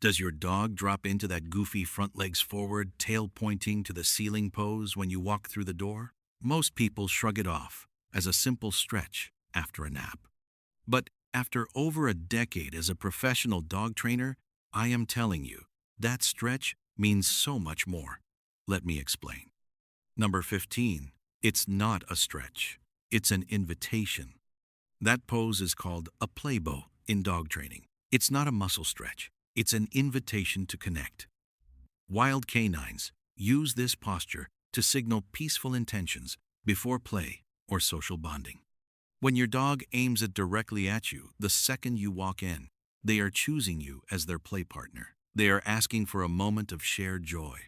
Does your dog drop into that goofy front legs forward, tail pointing to the ceiling pose when you walk through the door? Most people shrug it off as a simple stretch after a nap. But after over a decade as a professional dog trainer, I am telling you, that stretch means so much more. Let me explain. Number 15. It's not a stretch. It's an invitation. That pose is called a play bow in dog training. It's not a muscle stretch. It's an invitation to connect. Wild canines use this posture to signal peaceful intentions before play or social bonding. When your dog aims it directly at you the second you walk in, they are choosing you as their play partner. They are asking for a moment of shared joy.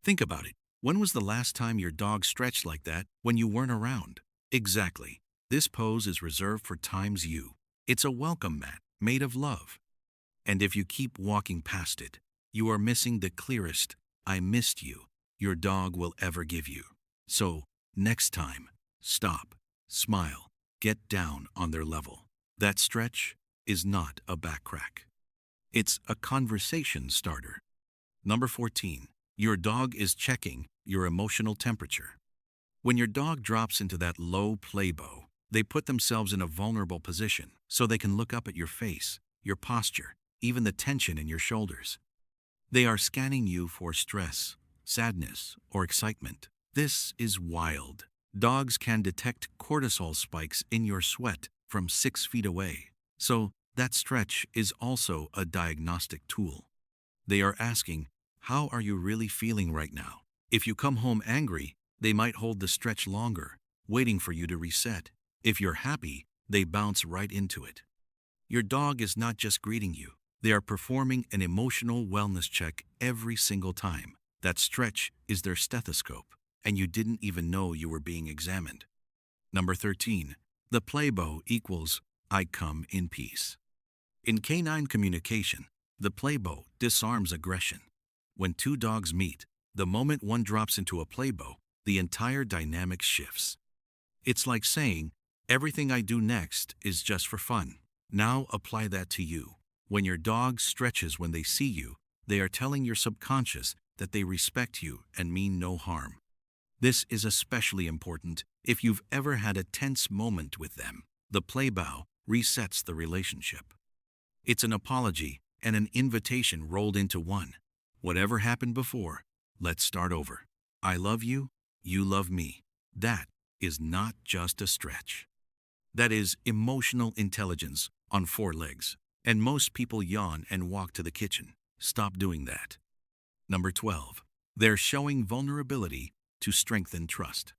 Think about it. When was the last time your dog stretched like that when you weren't around? Exactly. This pose is reserved for times you. It's a welcome mat made of love. And if you keep walking past it, you are missing the clearest "I missed you" your dog will ever give you. So, next time, stop, smile, get down on their level. That stretch is not a back crack. It's a conversation starter. Number 14. Your dog is checking your emotional temperature. When your dog drops into that low play bow, they put themselves in a vulnerable position so they can look up at your face, your posture, even the tension in your shoulders. They are scanning you for stress, sadness, or excitement. This is wild. Dogs can detect cortisol spikes in your sweat from 6 feet away. So that stretch is also a diagnostic tool. They are asking, how are you really feeling right now? If you come home angry, they might hold the stretch longer, waiting for you to reset. If you're happy, they bounce right into it. Your dog is not just greeting you. They are performing an emotional wellness check every single time. That stretch is their stethoscope, and you didn't even know you were being examined. Number 13. The play bow equals "I come in peace." In canine communication, the play bow disarms aggression. When two dogs meet, the moment one drops into a play bow, the entire dynamic shifts. It's like saying, "Everything I do next is just for fun." Now apply that to you. When your dog stretches when they see you, they are telling your subconscious that they respect you and mean no harm. This is especially important if you've ever had a tense moment with them. The play bow resets the relationship. It's an apology and an invitation rolled into one. Whatever happened before, let's start over. I love you, you love me. That is not just a stretch. That is emotional intelligence on 4 legs. And most people yawn and walk to the kitchen. Stop doing that. Number 12. They're showing vulnerability to strengthen trust.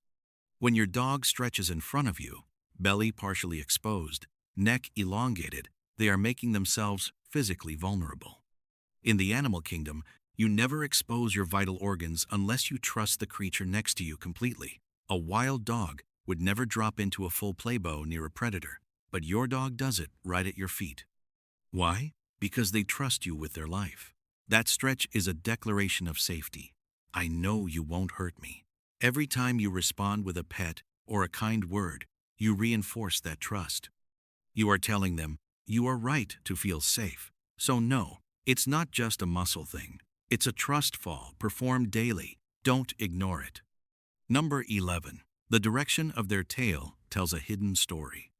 When your dog stretches in front of you, belly partially exposed, neck elongated, they are making themselves physically vulnerable. In the animal kingdom, you never expose your vital organs unless you trust the creature next to you completely. A wild dog would never drop into a full play bow near a predator, but your dog does it right at your feet. Why? Because they trust you with their life. That stretch is a declaration of safety. I know you won't hurt me. Every time you respond with a pet or a kind word, you reinforce that trust. You are telling them, you are right to feel safe. So no, it's not just a muscle thing. It's a trust fall performed daily. Don't ignore it. Number 11. The direction of their tail tells a hidden story.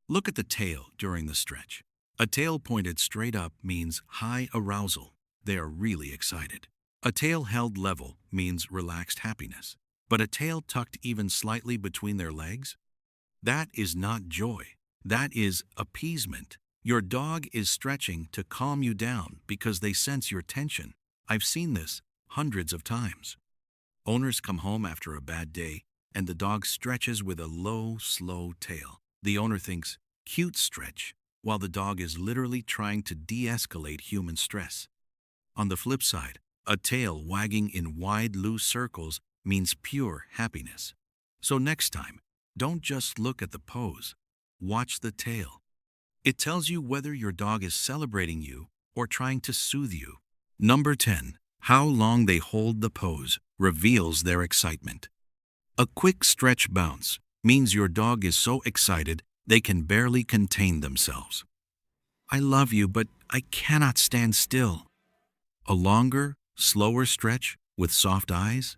Look at the tail during the stretch. A tail pointed straight up means high arousal. They are really excited. A tail held level means relaxed happiness. But a tail tucked even slightly between their legs? That is not joy. That is appeasement. Your dog is stretching to calm you down because they sense your tension. I've seen this hundreds of times. Owners come home after a bad day, and the dog stretches with a low, slow tail. The owner thinks, cute stretch, while the dog is literally trying to de-escalate human stress. On the flip side, a tail wagging in wide, loose circles means pure happiness. So next time, don't just look at the pose. Watch the tail. It tells you whether your dog is celebrating you or trying to soothe you. Number 10. How long they hold the pose reveals their excitement. A quick stretch bounce means your dog is so excited they can barely contain themselves. I love you, but I cannot stand still. A longer, slower stretch with soft eyes?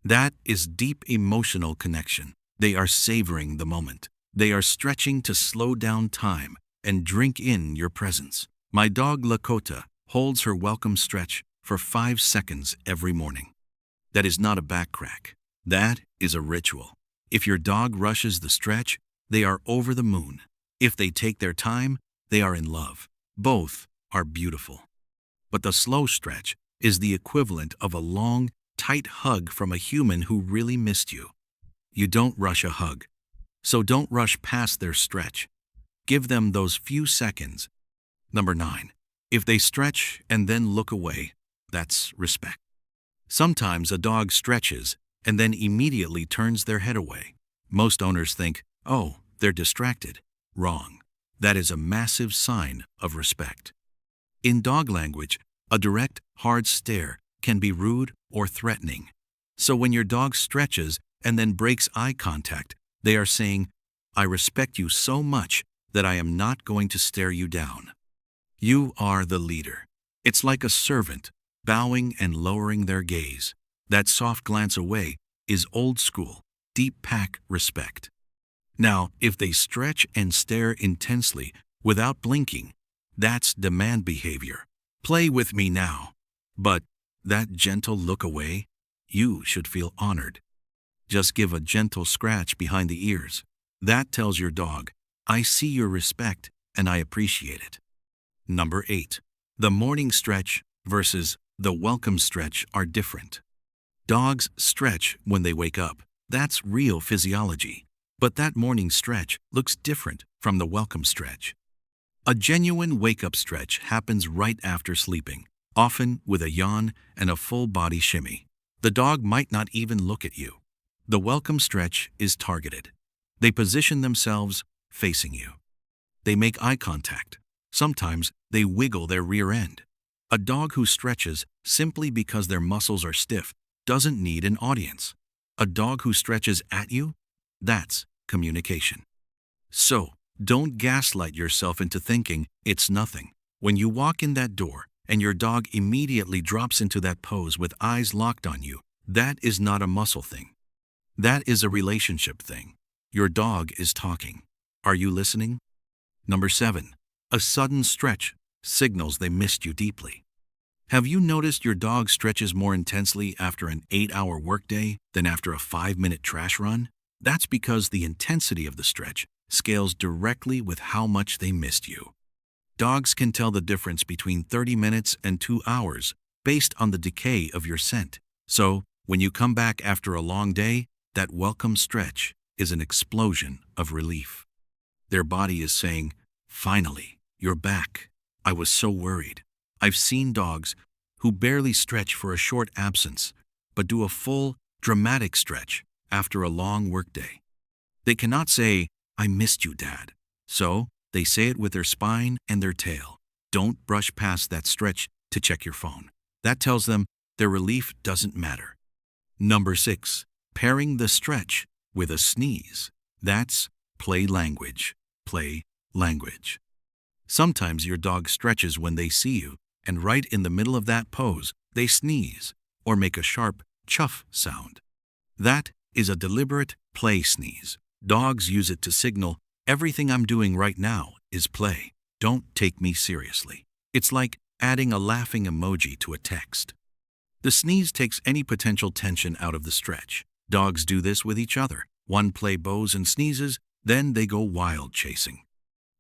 That is deep emotional connection. They are savoring the moment. They are stretching to slow down time and drink in your presence. My dog Lakota holds her welcome stretch for 5 seconds every morning. That is not a back crack. That is a ritual. If your dog rushes the stretch, they are over the moon. If they take their time, they are in love. Both are beautiful. But the slow stretch is the equivalent of a long, tight hug from a human who really missed you. You don't rush a hug, so don't rush past their stretch. Give them those few seconds. Number 9. If they stretch and then look away, that's respect. Sometimes a dog stretches and then immediately turns their head away. Most owners think, oh, they're distracted. Wrong. That is a massive sign of respect. In dog language, a direct, hard stare can be rude or threatening. So when your dog stretches and then breaks eye contact, they are saying, I respect you so much that I am not going to stare you down. You are the leader. It's like a servant bowing and lowering their gaze. That soft glance away is old school, deep pack respect. Now, if they stretch and stare intensely without blinking, that's demand behavior. Play with me now. But that gentle look away, you should feel honored. Just give a gentle scratch behind the ears. That tells your dog, I see your respect and I appreciate it. Number 8. The morning stretch versus the welcome stretch are different. Dogs stretch when they wake up. That's real physiology. But that morning stretch looks different from the welcome stretch. A genuine wake-up stretch happens right after sleeping, often with a yawn and a full body shimmy. The dog might not even look at you. The welcome stretch is targeted. They position themselves facing you. They make eye contact. Sometimes they wiggle their rear end. A dog who stretches simply because their muscles are stiff doesn't need an audience. A dog who stretches at you, that's communication. So, don't gaslight yourself into thinking it's nothing. When you walk in that door and your dog immediately drops into that pose with eyes locked on you, that is not a muscle thing. That is a relationship thing. Your dog is talking. Are you listening? Number 7. A sudden stretch signals they missed you deeply. Have you noticed your dog stretches more intensely after an 8-hour workday than after a 5-minute trash run? That's because the intensity of the stretch scales directly with how much they missed you. Dogs can tell the difference between 30 minutes and 2 hours based on the decay of your scent. So, when you come back after a long day, that welcome stretch is an explosion of relief. Their body is saying, finally, you're back. I was so worried. I've seen dogs who barely stretch for a short absence, but do a full, dramatic stretch after a long workday. They cannot say, I missed you, Dad. So, they say it with their spine and their tail. Don't brush past that stretch to check your phone. That tells them their relief doesn't matter. Number 6. Pairing the stretch with a sneeze. That's play language. Play language. Sometimes your dog stretches when they see you, and right in the middle of that pose, they sneeze or make a sharp chuff sound. That is a deliberate play sneeze. Dogs use it to signal, everything I'm doing right now is play. Don't take me seriously. It's like adding a laughing emoji to a text. The sneeze takes any potential tension out of the stretch. Dogs do this with each other. One play bows and sneezes, then they go wild chasing.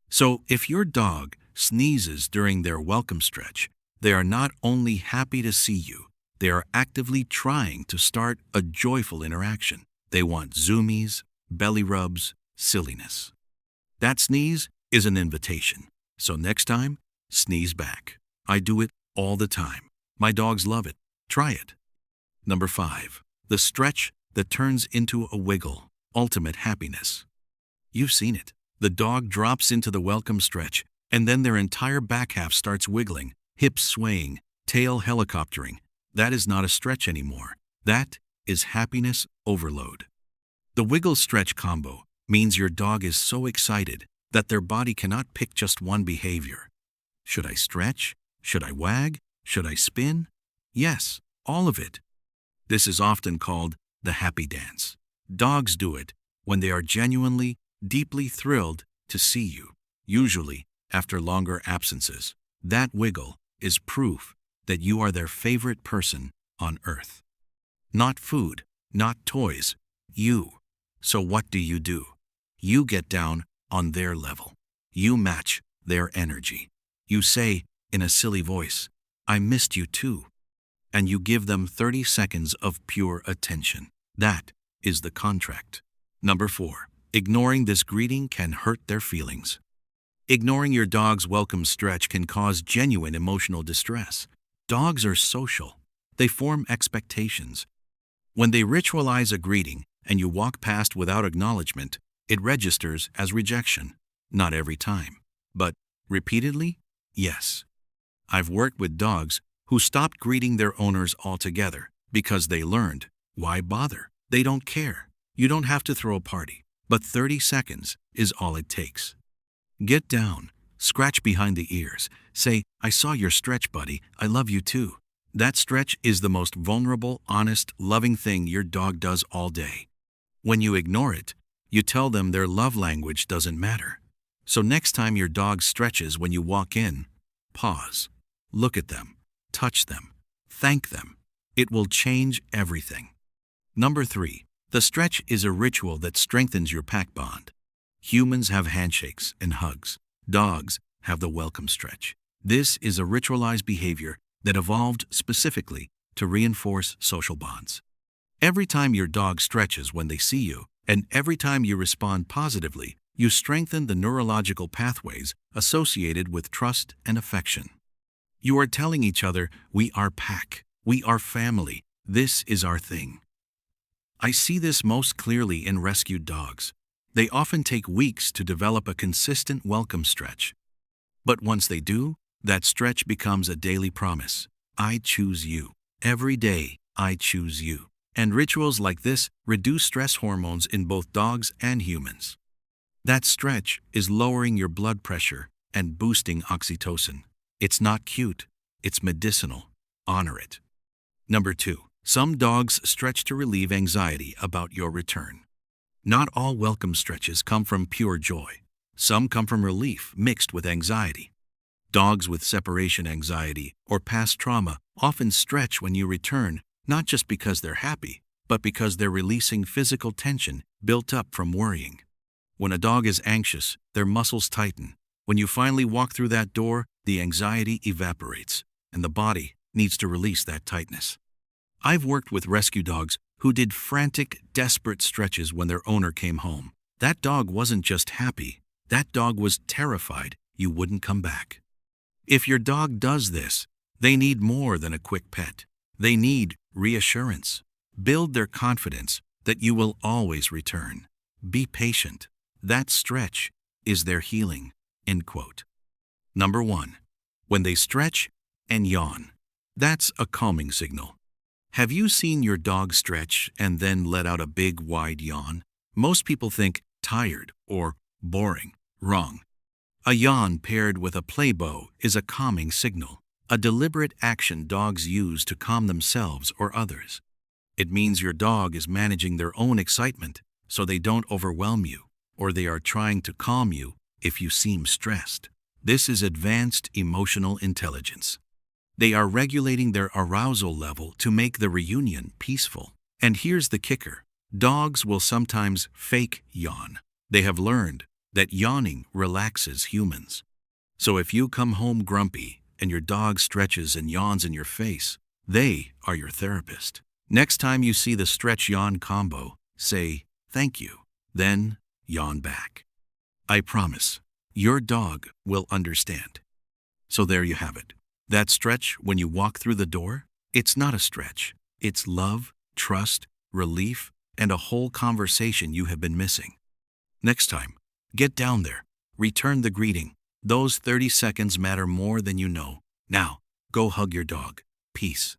So if your dog sneezes during their welcome stretch, they are not only happy to see you, they are actively trying to start a joyful interaction. They want zoomies, belly rubs, silliness. That sneeze is an invitation. So next time, sneeze back. I do it all the time. My dogs love it. Try it. Number 5. The stretch that turns into a wiggle. Ultimate happiness. You've seen it. The dog drops into the welcome stretch, and then their entire back half starts wiggling, hips swaying, tail helicoptering. That is not a stretch anymore. That is happiness overload. The wiggle stretch combo means your dog is so excited that their body cannot pick just one behavior. Should I stretch? Should I wag? Should I spin? Yes, all of it. This is often called the happy dance. Dogs do it when they are genuinely, deeply thrilled to see you, usually after longer absences. That wiggle is proof that you are their favorite person on earth. Not food, not toys, you. So what do? You get down on their level. You match their energy. You say, in a silly voice, I missed you too. And you give them 30 seconds of pure attention. That is the contract. Number 4. Ignoring this greeting can hurt their feelings. Ignoring your dog's welcome stretch can cause genuine emotional distress. Dogs are social. They form expectations. When they ritualize a greeting and you walk past without acknowledgement, it registers as rejection. Not every time, but repeatedly, yes. I've worked with dogs who stopped greeting their owners altogether because they learned, why bother? They don't care. You don't have to throw a party, but 30 seconds is all it takes. Get down, scratch behind the ears, say, I saw your stretch, buddy, I love you too. That stretch is the most vulnerable, honest, loving thing your dog does all day. When you ignore it, you tell them their love language doesn't matter. So next time your dog stretches when you walk in, pause, look at them, touch them, thank them. It will change everything. Number 3. The stretch is a ritual that strengthens your pack bond. Humans have handshakes and hugs. Dogs have the welcome stretch. This is a ritualized behavior that evolved specifically to reinforce social bonds. Every time your dog stretches when they see you, and every time you respond positively, you strengthen the neurological pathways associated with trust and affection. You are telling each other, we are pack, we are family, this is our thing. I see this most clearly in rescued dogs. They often take weeks to develop a consistent welcome stretch. But once they do, that stretch becomes a daily promise. I choose you. Every day, I choose you. And rituals like this reduce stress hormones in both dogs and humans. That stretch is lowering your blood pressure and boosting oxytocin. It's not cute, it's medicinal. Honor it. Number 2. Some dogs stretch to relieve anxiety about your return. Not all welcome stretches come from pure joy. Some come from relief mixed with anxiety. Dogs with separation anxiety or past trauma often stretch when you return, not just because they're happy, but because they're releasing physical tension built up from worrying. When a dog is anxious, their muscles tighten. When you finally walk through that door, the anxiety evaporates, and the body needs to release that tightness. I've worked with rescue dogs who did frantic, desperate stretches when their owner came home. That dog wasn't just happy, that dog was terrified you wouldn't come back. If your dog does this, they need more than a quick pet. They need reassurance. Build their confidence that you will always return. Be patient. That stretch is their healing. End quote. Number 1. When they stretch and yawn. That's a calming signal. Have you seen your dog stretch and then let out a big, wide yawn? Most people think tired or boring. Wrong. A yawn paired with a play bow is a calming signal, a deliberate action dogs use to calm themselves or others. It means your dog is managing their own excitement so they don't overwhelm you, or they are trying to calm you if you seem stressed. This is advanced emotional intelligence. They are regulating their arousal level to make the reunion peaceful. And here's the kicker. Dogs will sometimes fake yawn. They have learned that yawning relaxes humans. So if you come home grumpy and your dog stretches and yawns in your face, they are your therapist. Next time you see the stretch-yawn combo, say, thank you, then yawn back. I promise, your dog will understand. So there you have it. That stretch when you walk through the door, it's not a stretch. It's love, trust, relief, and a whole conversation you have been missing. Next time, get down there. Return the greeting. Those 30 seconds matter more than you know. Now, go hug your dog. Peace.